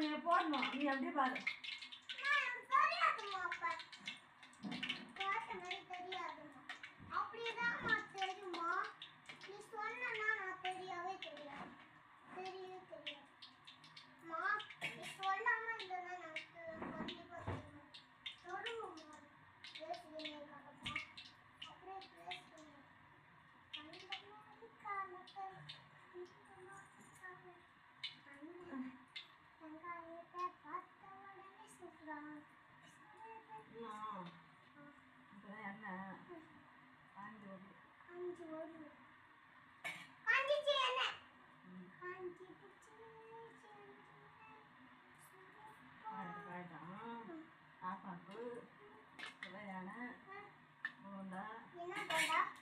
நீ போடணும், நீ அப்படியே பாரு. ஆப்பாக்கு சுவையான போண்டா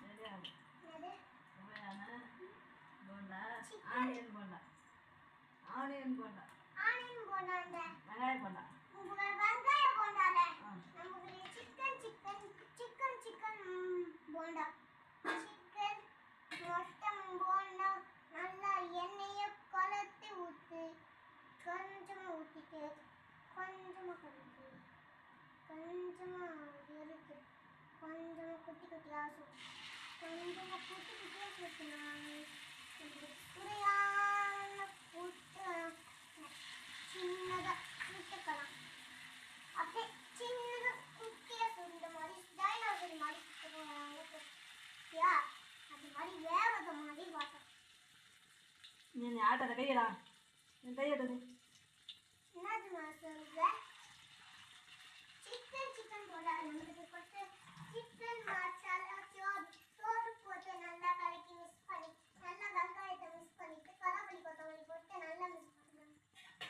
ரெடியாகும். சுவையான போண்டா, ஆனியன் போண்டா, ஆனியன் போண்டா, வெங்காய bonda, chicken bonda, chicken mutton bonda. நல்லா எண்ணெய கலத்தி ஊற்றி கொஞ்சமா ஊற்றிட்டு கொஞ்சமா கலந்து கொஞ்சமா இருக்கு கொஞ்சமா குட்டி குட்டியாக கொஞ்சமா குட்டி குட்டியாக சுற்றினாங்க. சுரையான புட்டு சின்னதாக சுட்டுக்கலாம். அப்படியே சின்னதாக குட்டியாக சுருந்த மாதிரி டைனோசர் மாதிரி சுற்றுவாங்க. அது மாதிரி வேறத மாதிரி பார்த்தோம். நீ ஆட்டத கையடா, நீ கையட்டது என்னது சொல்ற? சிக்கன் போட நம்மளுக்கு போட்டு சிக்கன் மசாலா சோறு போட்டு நல்லா கலக்கி மிக்ஸ் பண்ணி நல்லா வெங்காயத்தை மிக்ஸ் பண்ணிட்டு கருவேப்பிலை கொத்தமல்லி போட்டு நல்லா மிக்ஸ் பண்ணணும்.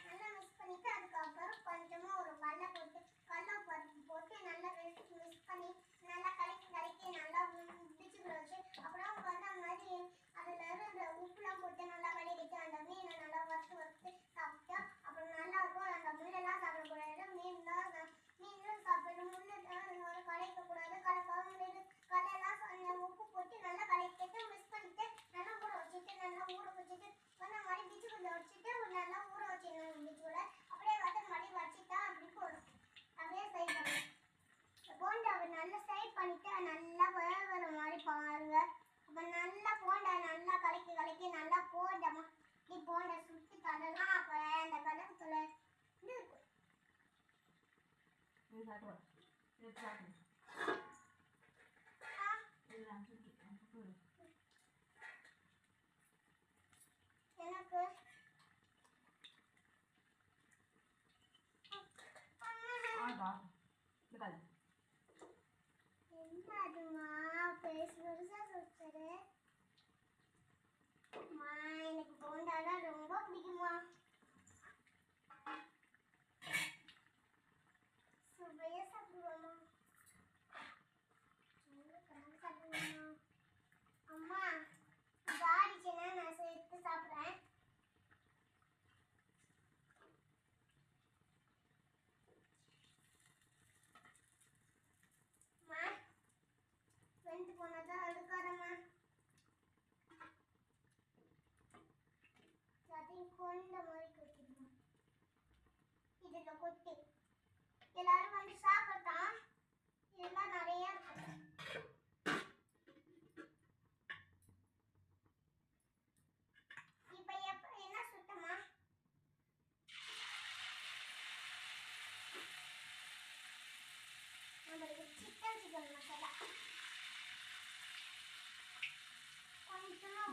நல்லா மிக்ஸ் பண்ணிட்டு அதுக்கப்புறம் கொஞ்சமா ஒரு கடலைப்பருப்பு போட்டு நல்லா மிக்ஸ் பண்ணி நல்லா கலக்கி நல்லா பிடிச்சிக்கிற வச்சு அப்புறம் அந்த மாதிரி அதில் இருந்த உப்புலாம் போட்டு நல்லா கலக்கிட்டு அந்த மீனை நல்லா வறுத்து சாப்பிட்டா அப்புறம் நல்லா இருக்கும். அந்த மீனெல்லாம் சாப்பிடக்கூடாது, மீன்லாம் சாப்பிடணும். முள்ளு கலைக்கக்கூடாது, கலையெல்லாம் உப்பு போட்டு நல்லா கலக்கிட்டு மிக்ஸ் பண்ணிட்டு நல்லா ஊற வச்சுட்டு அந்த மாதிரி பிச்சுக்குள்ள வச்சுட்டு நல்லா ஊற வச்சிடணும். பிச்சுக்குள்ள அப்படியே மடி வச்சுட்டா அப்படி போடும். அப்படியே சைட் பண்ணணும். போண்டாவை நல்லா சைட் பண்ணிட்டு நல்லா வேகிற மாதிரி பாருங்க. அப்போ நல்லா போண்டா நல்லா கலக்கி நல்லா போண்டமா இப்படி போண்டா சுற்றி தரலாம். அப்போ அந்த கடத்துல இது இருக்கும். எனக்கு என்னதுமா பெருசா சொல்றது? எனக்கு போண்டானா ரொம்ப பிடிக்குமா. சுவையா சாப்பிடுவோமா, சாப்பிடுவோமா. அம்மா காடிச்சுன்னா நான் சேர்த்து சாப்பிட்றேன். வெந்து போனதான் அடுக்காரம்மா அதையும் கொண்ட மாதிரி கொட்டிடுமா. இதுல கொட்டி எல்லாரும் வந்து சாப்பிட்டான். இதெல்லாம் நிறைய இருக்கு. இப்ப என்ன சுத்தமா நம்மளுக்கு சிக்கன் மசாலா கொஞ்சமா